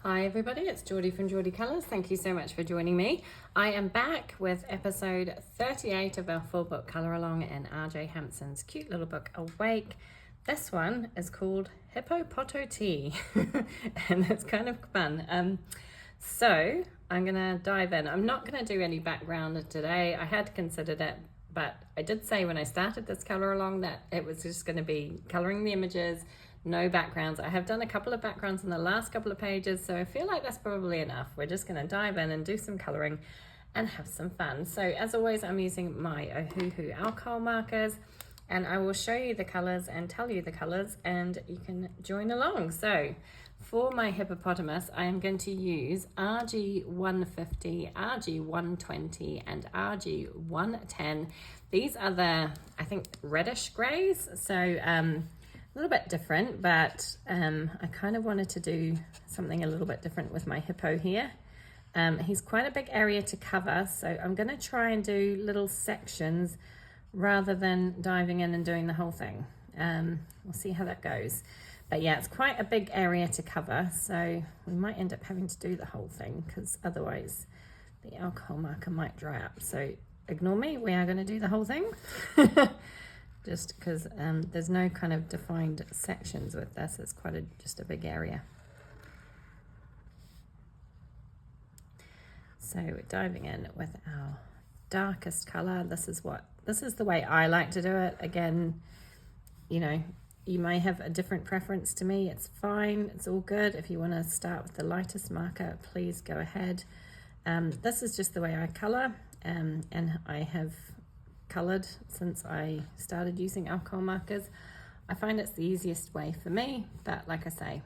Hi everybody, it's Geordie from Geordie Colours. Thank you so much for joining me. I am back with episode 38 of our full book colour along in RJ Hampson's cute little book Awake. This one is called Hippo-Pot-O-Tea and it's kind of fun. So I'm gonna dive in. I'm not gonna do any background today. I had considered it, but I did say when I started this colour along that it was just gonna be colouring the images, no backgrounds. I have done a couple of backgrounds in the last couple of pages, so I feel like that's probably enough. We're just going to dive in and do some colouring and have some fun. So as always, I'm using my Ohuhu alcohol markers, and I will show you the colours and tell you the colours, and you can join along. So for my hippopotamus, I am going to use RG150, RG120, and RG110. These are the, I think, reddish greys. So a little bit different, but I kind of wanted to do something a little bit different with my hippo here. He's quite a big area to cover, so I'm going to try and do little sections rather than diving in and doing the whole thing. We'll see how that goes. But yeah, it's quite a big area to cover, so we might end up having to do the whole thing because otherwise the alcohol marker might dry up. So ignore me, we are going to do the whole thing. Just because there's no kind of defined sections with this. It's quite just a big area. So we're diving in with our darkest color. This is the way I like to do it. Again, you know, you may have a different preference to me. It's fine, it's all good. If you want to start with the lightest marker, please go ahead. This is just the way I color, and I have colored since I started using alcohol markers. I find it's the easiest way for me, but like I say,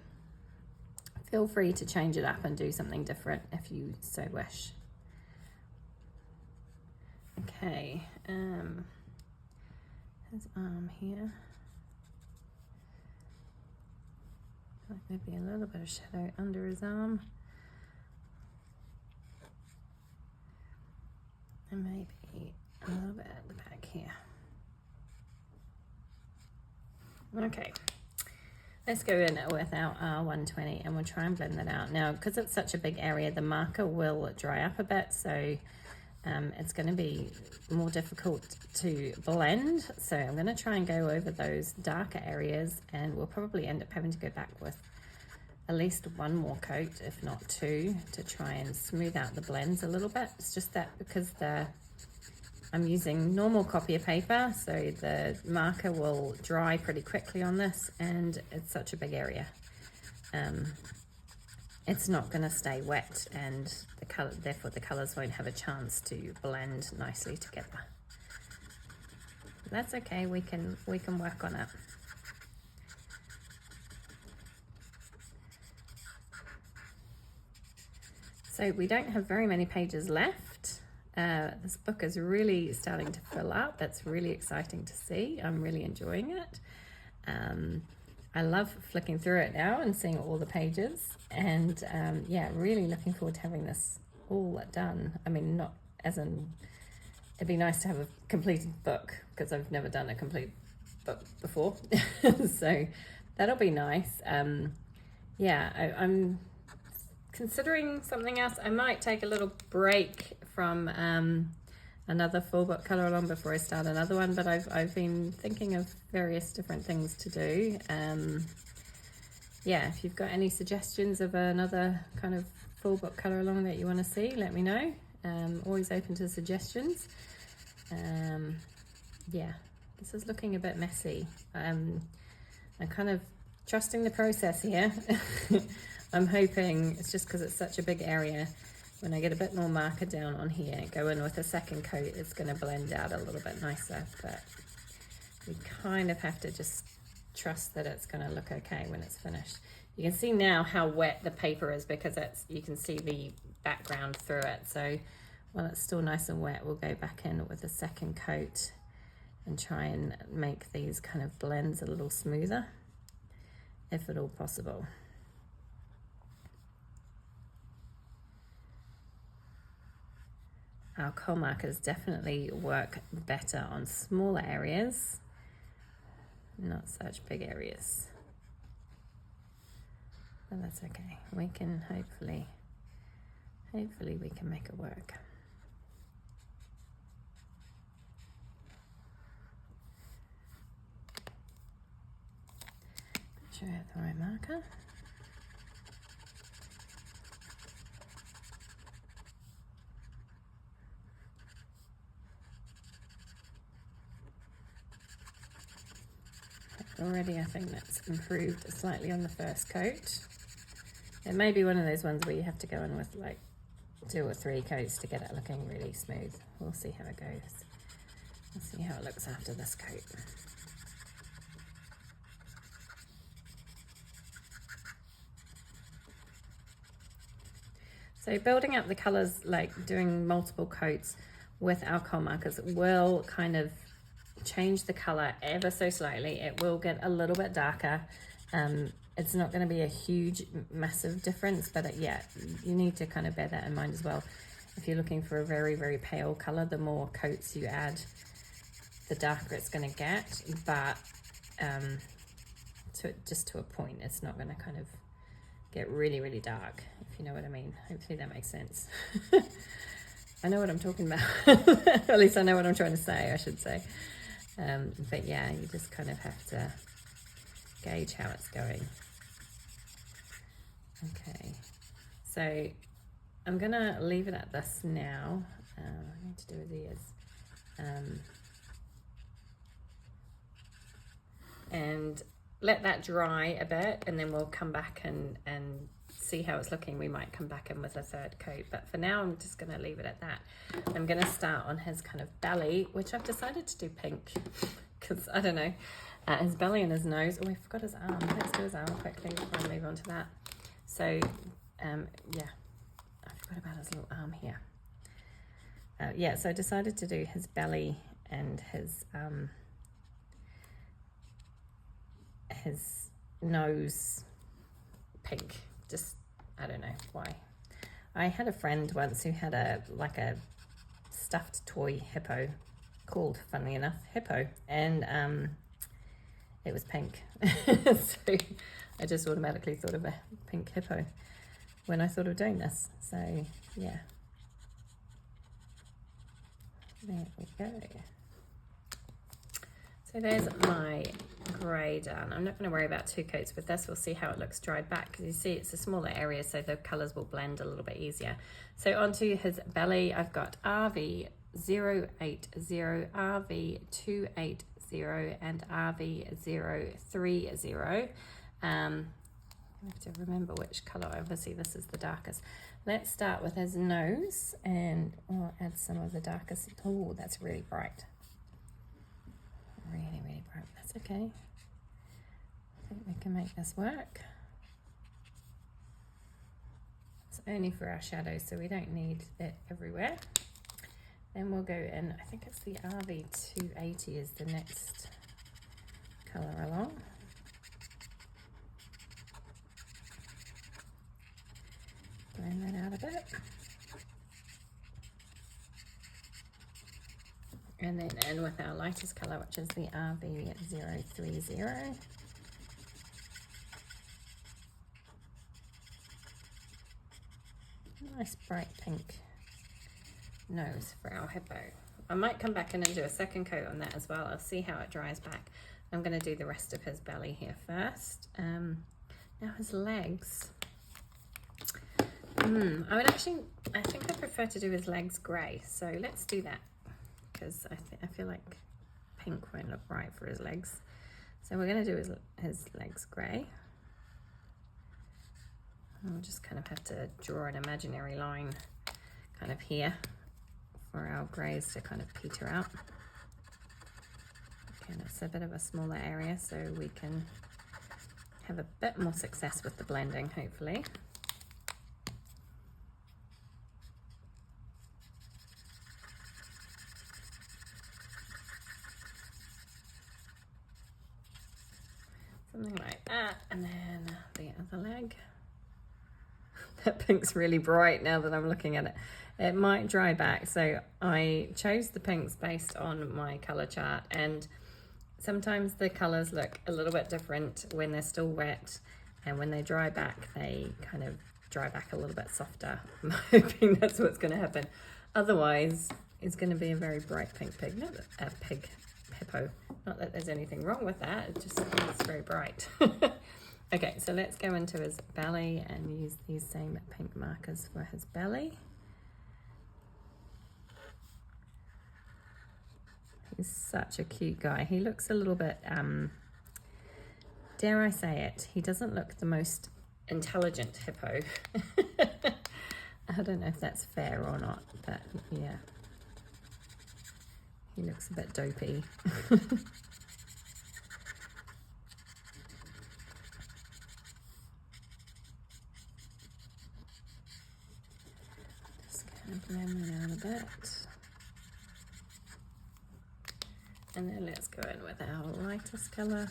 feel free to change it up and do something different if you so wish. Okay, his arm here. Like there'd be a little bit of shadow under his arm. And maybe a little bit at the back here. Okay, let's go in with our R120 and we'll try and blend that out. Now, because it's such a big area, the marker will dry up a bit, so it's going to be more difficult to blend. So I'm going to try and go over those darker areas, and we'll probably end up having to go back with at least one more coat, if not two, to try and smooth out the blends a little bit. It's just that because I'm using normal copier paper, so the marker will dry pretty quickly on this, and it's such a big area. It's not going to stay wet, and therefore the colors won't have a chance to blend nicely together. That's okay. We can work on it. So we don't have very many pages left. This book is really starting to fill up. That's really exciting to see. I'm really enjoying it. I love flicking through it now and seeing all the pages, and yeah, really looking forward to having this all done. I mean, not as in, it'd be nice to have a completed book because I've never done a complete book before. So that'll be nice. Yeah, I'm considering something else. I might take a little break from another full book colour along before I start another one, but I've been thinking of various different things to do. Yeah, if you've got any suggestions of another kind of full book colour along that you want to see, let me know. Always open to suggestions. Yeah, this is looking a bit messy. I'm kind of trusting the process here. I'm hoping it's just because it's such a big area. When I get a bit more marker down on here, go in with a second coat, it's going to blend out a little bit nicer, but we kind of have to just trust that it's going to look okay when it's finished. You can see now how wet the paper is because you can see the background through it. So while it's still nice and wet, we'll go back in with a second coat and try and make these kind of blends a little smoother, if at all possible. Alcohol markers definitely work better on smaller areas, not such big areas. But that's okay. We can hopefully we can make it work. Make sure I have the right marker. Already I think that's improved slightly on the first coat. It may be one of those ones where you have to go in with like 2 or 3 coats to get it looking really smooth. We'll see how it goes. We'll see how it looks after this coat. So building up the colours, like doing multiple coats with alcohol markers, will kind of change the color ever so slightly. It will get a little bit darker. It's not going to be a huge massive difference, but yeah, you need to kind of bear that in mind as well. If you're looking for a very, very pale color, the more coats you add, the darker it's going to get, but just to a point. It's not going to kind of get really, really dark, if you know what I mean. Hopefully that makes sense. I know what I'm talking about. At least I know what I'm trying to say, I should say. But yeah, you just kind of have to gauge how it's going. Okay, so I'm gonna leave it at this now. What I need to do with ears. And let that dry a bit, and then we'll come back and see how it's looking. We might come back in with a 3rd coat, but for now I'm just going to leave it at that. I'm going to start on his kind of belly, which I've decided to do pink because I don't know, his belly and his nose. Oh, I forgot his arm. Let's do his arm quickly before I move on to that. So yeah, I forgot about his little arm here. Yeah, so I decided to do his belly and his nose pink. Just, I don't know why. I had a friend once who had a stuffed toy hippo called, funnily enough, Hippo, and it was pink. So I just automatically thought of a pink hippo when I thought of doing this. So yeah, there we go. So there's my grey done. I'm not going to worry about 2 coats with this. We'll see how it looks dried back, because you see it's a smaller area, so the colours will blend a little bit easier. So onto his belly, I've got RV080, RV280 and RV030. I have to remember which colour. Obviously this is the darkest. Let's start with his nose, and I'll add some of the darkest. Oh, that's really bright. Really, really bright. That's okay. I think we can make this work. It's only for our shadows, so we don't need it everywhere. Then we'll go in, I think it's the RV280 is the next colour along. Blend that out a bit. And then in with our lightest colour, which is the RV030. Nice bright pink nose for our hippo. I might come back in and do a 2nd coat on that as well. I'll see how it dries back. I'm going to do the rest of his belly here first. Now his legs. I think I prefer to do his legs grey, so let's do that, because I feel like pink won't look right for his legs. So we're going to do his legs grey. We'll just kind of have to draw an imaginary line kind of here for our greys to kind of peter out. Okay, that's a bit of a smaller area, so we can have a bit more success with the blending, hopefully. Something like that, and then the other leg. That pink's really bright now that I'm looking at it. It might dry back, so I chose the pinks based on my colour chart, and sometimes the colours look a little bit different when they're still wet and when they dry back, they kind of dry back a little bit softer. I'm hoping that's what's going to happen. Otherwise, it's going to be a very bright pink pig, not a pig hippo. Not that there's anything wrong with that, it's just it's very bright. Okay, so let's go into his belly and use these same pink markers for his belly. He's such a cute guy. He looks a little bit, dare I say it, he doesn't look the most intelligent hippo. I don't know if that's fair or not, but yeah. He looks a bit dopey. Just kind of blend that out a bit. And then let's go in with our lightest colour.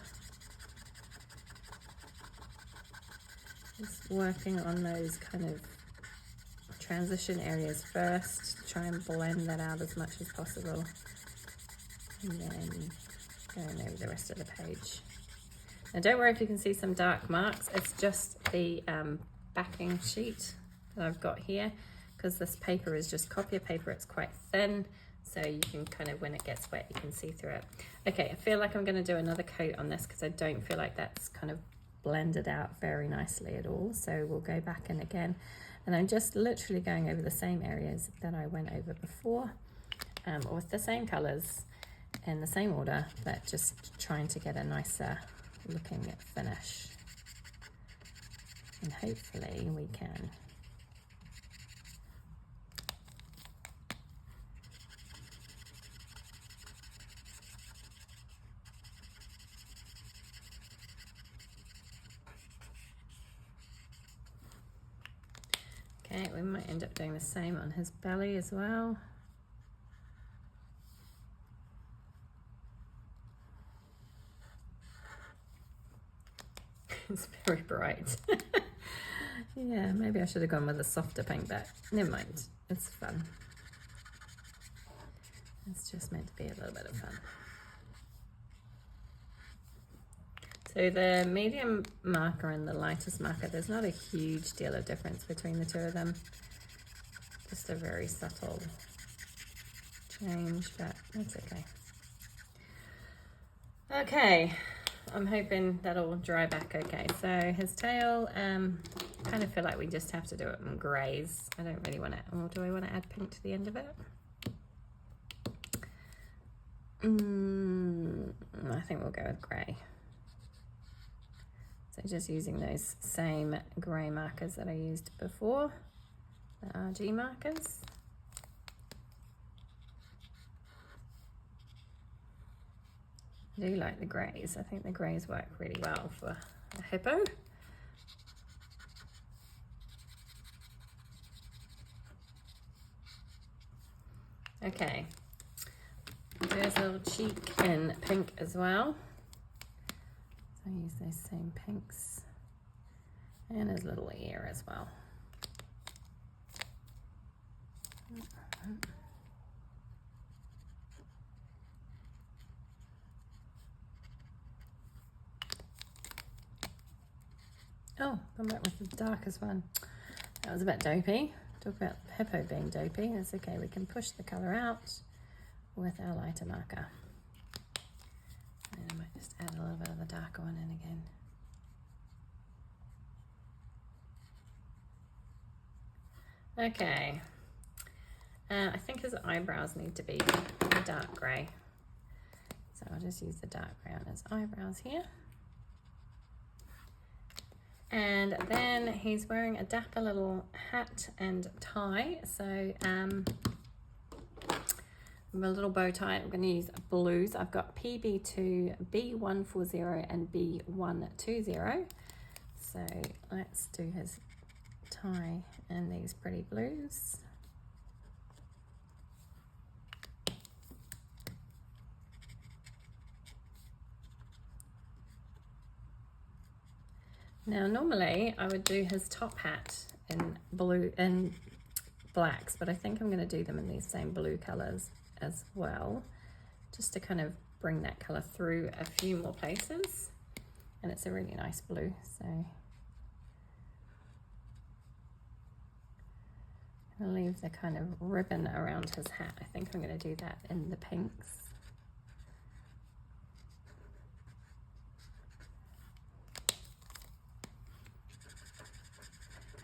Just working on those kind of transition areas first, try and blend that out as much as possible, and then going over the rest of the page. Now don't worry if you can see some dark marks, it's just the backing sheet that I've got here, because this paper is just copier paper, it's quite thin, so you can kind of, when it gets wet, you can see through it. Okay, I feel like I'm going to do another coat on this because I don't feel like that's kind of blended out very nicely at all, so we'll go back in again, and I'm just literally going over the same areas that I went over before, with the same colors in the same order, but just trying to get a nicer looking finish, and hopefully we can. Okay, we might end up doing the same on his belly as well. It's very bright. Yeah, maybe I should have gone with a softer pink, but never mind. It's fun. It's just meant to be a little bit of fun. So the medium marker and the lightest marker, there's not a huge deal of difference between the two of them. Just a very subtle change, but that's okay. Okay, I'm hoping that'll dry back okay. So his tail, kind of feel like we just have to do it in greys. I don't really want to, or do I want to add pink to the end of it? I think we'll go with grey. So just using those same grey markers that I used before, the RG markers. I do like the greys. I think the greys work really well for a hippo. Okay, there's a little cheek in pink as well. So I use those same pinks, and his little ear as well. Oh, come back with the darkest one. That was a bit dopey. Talk about hippo being dopey. That's okay, we can push the colour out with our lighter marker. And I might just add a little bit of the darker one in again. Okay. I think his eyebrows need to be a dark grey. So I'll just use the dark grey on his eyebrows here. And then he's wearing a dapper little hat and tie. So a little bow tie. I'm going to use blues. I've got PB2, B140 and B120. So let's do his tie in these pretty blues. Now normally I would do his top hat in blue and blacks, but I think I'm going to do them in these same blue colors as well, just to kind of bring that color through a few more places. And it's a really nice blue, so I'll leave the kind of ribbon around his hat. I think I'm going to do that in the pinks.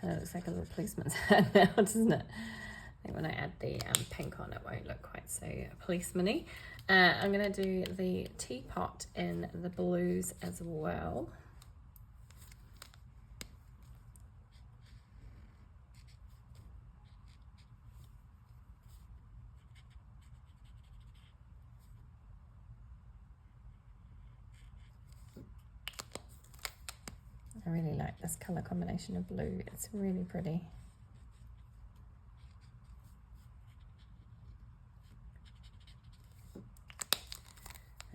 It looks like a little policeman's hat now, doesn't it? I think when I add the pink on, it won't look quite so policeman-y. I'm going to do the teapot in the blues as well. I really like this colour combination of blue. It's really pretty.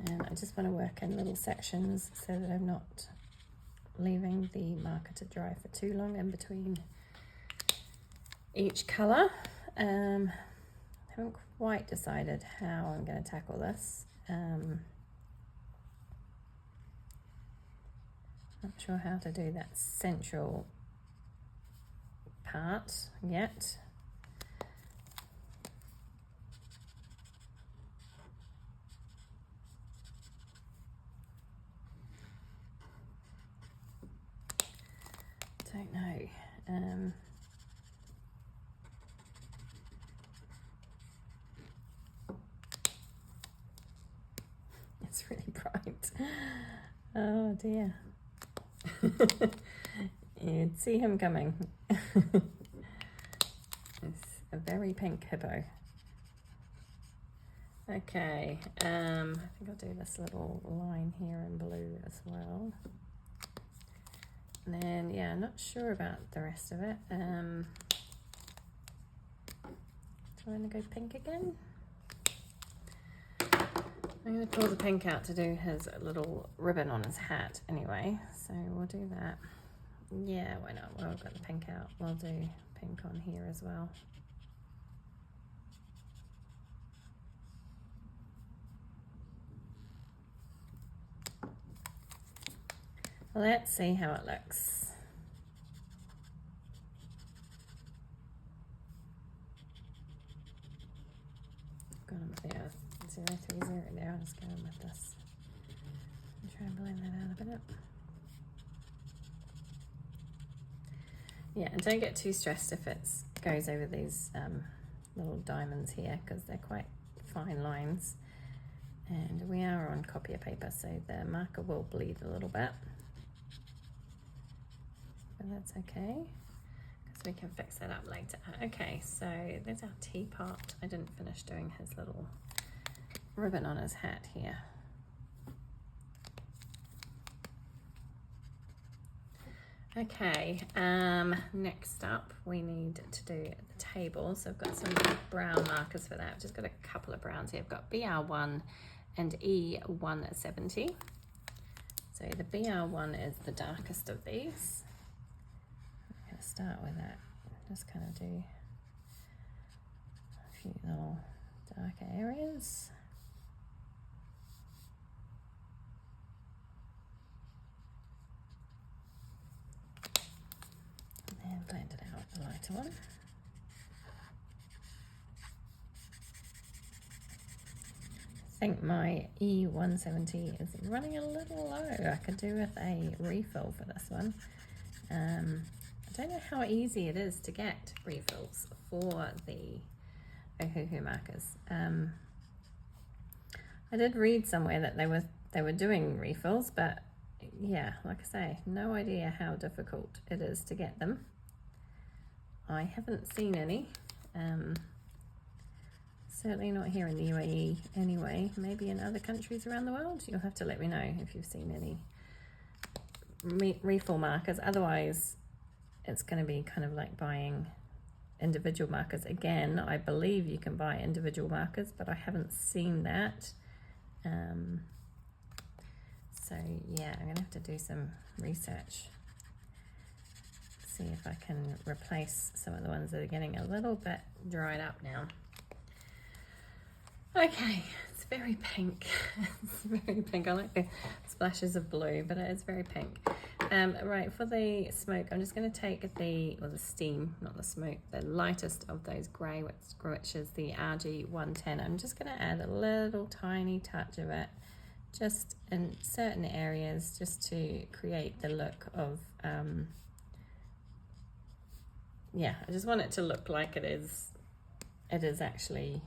And I just want to work in little sections so that I'm not leaving the marker to dry for too long in between each colour. I haven't quite decided how I'm going to tackle this. Not sure how to do that central part yet. Don't know. It's really bright. Oh dear. You'd see him coming. It's a very pink hippo. Okay, I think I'll do this little line here in blue as well. And then, yeah, I'm not sure about the rest of it. Do I want to go pink again? I'm going to pull the pink out to do his little ribbon on his hat anyway, so we'll do that. Yeah, why not? Well, I've got the pink out. We'll do pink on here as well. Let's see how it looks. Got him with the 030 there. I'll just go in with this and try and blend that out a bit. Yeah, and don't get too stressed if it goes over these little diamonds here, because they're quite fine lines. And we are on copier paper, so the marker will bleed a little bit. But that's okay, because we can fix that up later. Okay, so there's our teapot. I didn't finish doing his little ribbon on his hat here. Okay, next up we need to do the table. So I've got some brown markers for that. I've just got a couple of browns here. I've got BR1 and E170. So the BR1 is the darkest of these. I'm going to start with that. Just kind of do a few little darker areas. And blend it out with the lighter one. I think my E170 is running a little low. I could do with a refill for this one. I don't know how easy it is to get refills for the Ohuhu markers. I did read somewhere that they were doing refills, but yeah, like I say, no idea how difficult it is to get them. I haven't seen any. Certainly not here in the UAE anyway. Maybe in other countries around the world. You'll have to let me know if you've seen any refill markers. Otherwise, it's going to be kind of like buying individual markers. Again, I believe you can buy individual markers, but I haven't seen that. So yeah, I'm going to have to do some research. See if I can replace some of the ones that are getting a little bit dried up now. Okay, it's very pink. It's very pink. I like the splashes of blue, but it is very pink. Right, for the smoke, I'm just going to take the steam, not the smoke, the lightest of those grey, which is the RG110. I'm just going to add a little tiny touch of it, just in certain areas, just to create the look of, yeah, I just want it to look like it is actually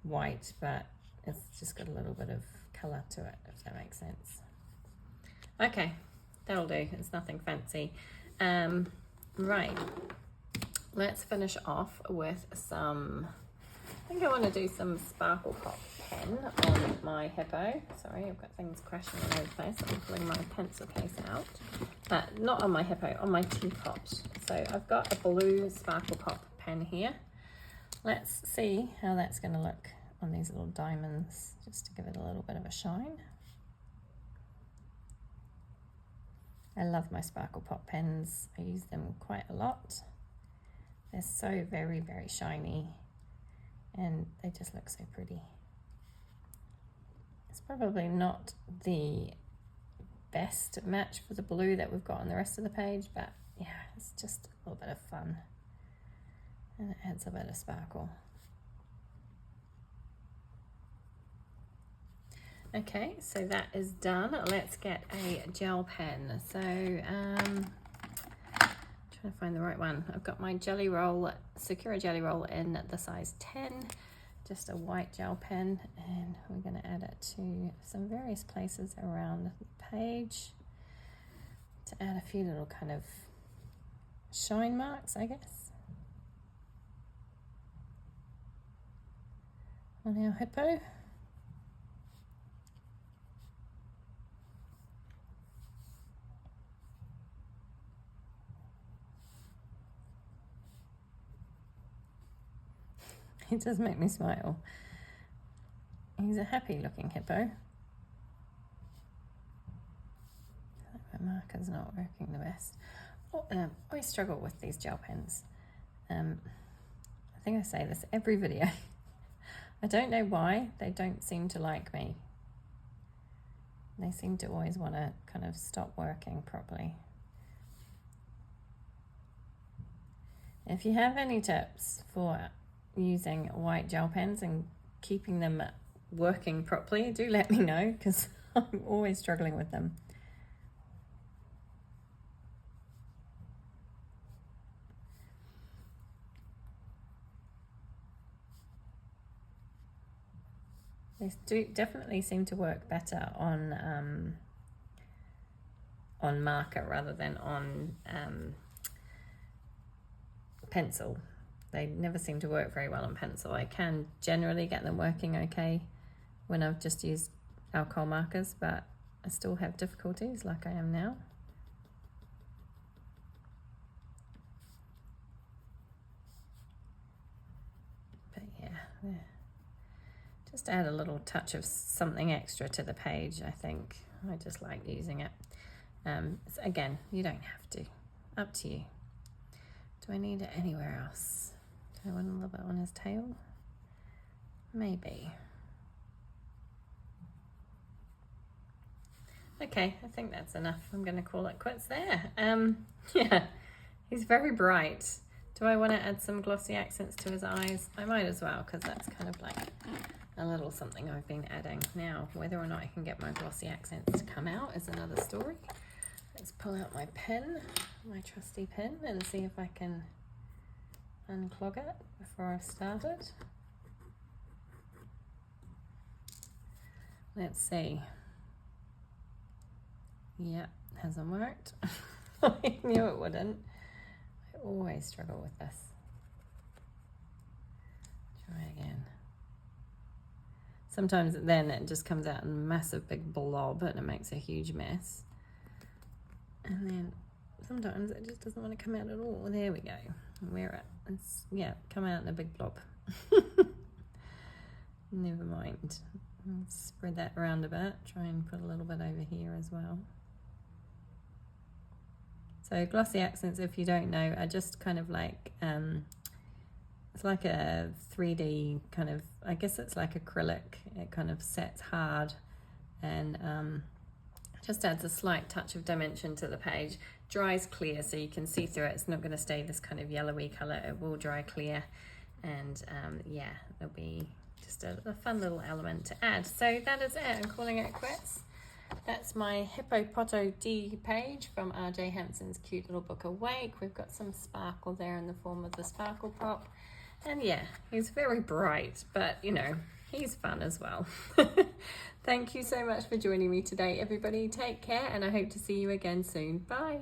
white, but it's just got a little bit of colour to it, if that makes sense. Okay, that'll do. It's nothing fancy. Right, let's finish off with some, I think I want to do some Sparkle Pop pen on my Hippo. Sorry, I've got things crashing all over the place. I'm pulling my pencil case out. Not on my Hippo, on my teapot. So I've got a blue Sparkle Pop pen here. Let's see how that's going to look on these little diamonds, just to give it a little bit of a shine. I love my Sparkle Pop pens. I use them quite a lot. They're so very, very shiny and they just look so pretty. It's probably not the best match for the blue that we've got on the rest of the page, but yeah, it's just a little bit of fun and it adds a bit of sparkle. Okay, so that is done. Let's get a gel pen. So, trying to find the right one. I've got my Jelly Roll, Sakura Gelly Roll in the size 10, just a white gel pen, and we're going to add it to some various places around the page to add a few little kind of shine marks, I guess, on our hippo. It does make me smile. He's a happy looking hippo. My marker's not working the best. I always struggle with these gel pens. I think I say this every video. I don't know why they don't seem to like me. They seem to always want to kind of stop working properly. If you have any tips for using white gel pens and keeping them working properly, do let me know, because I'm always struggling with them. They do definitely seem to work better on marker rather than on pencil. They never seem to work very well on pencil. I can generally get them working okay when I've just used alcohol markers, but I still have difficulties like I am now. But yeah, just add a little touch of something extra to the page, I think. I just like using it. Again, you don't have to. Up to you. Do I need it anywhere else? I want a little bit on his tail, maybe. Okay, I think that's enough. I'm going to call it quits there. Yeah, he's very bright. Do I want to add some glossy accents to his eyes? I might as well, because that's kind of like a little something I've been adding. Now, whether or not I can get my glossy accents to come out is another story. Let's pull out my pen, my trusty pen, and see if I can unclog it before I've started. Let's see. Yep, hasn't worked. I knew it wouldn't. I always struggle with this. Try again. Sometimes then it just comes out in a massive big blob and it makes a huge mess. And then sometimes it just doesn't want to come out at all. There we go. It's, yeah, come out in a big blob. Never mind. Let's spread that around a bit. Try and put a little bit over here as well. So glossy accents, if you don't know, are just kind of like, it's like a 3D kind of, I guess it's like acrylic. It kind of sets hard and Just adds a slight touch of dimension to the page. Dries clear so you can see through it. It's not going to stay this kind of yellowy colour. It will dry clear, and yeah, it'll be just a fun little element to add. So that is it. I'm calling it quits. That's my Hippo-Pot-O-Tea page from RJ Hampson's cute little book Awake. We've got some sparkle there in the form of the sparkle pop. And yeah, he's very bright, but you know, he's fun as well. Thank you so much for joining me today, everybody. Take care, and I hope to see you again soon. Bye.